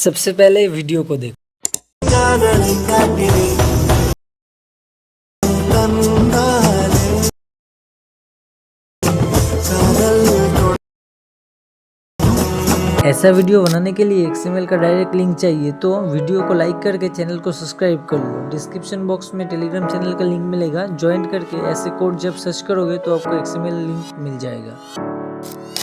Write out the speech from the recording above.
सबसे पहले वीडियो को देखो। ऐसा वीडियो बनाने के लिए XML का डायरेक्ट लिंक चाहिए तो वीडियो को लाइक करके चैनल को सब्सक्राइब कर लो। डिस्क्रिप्शन बॉक्स में टेलीग्राम चैनल का लिंक मिलेगा, ज्वाइन करके ऐसे कोड जब सर्च करोगे तो आपको XML लिंक मिल जाएगा।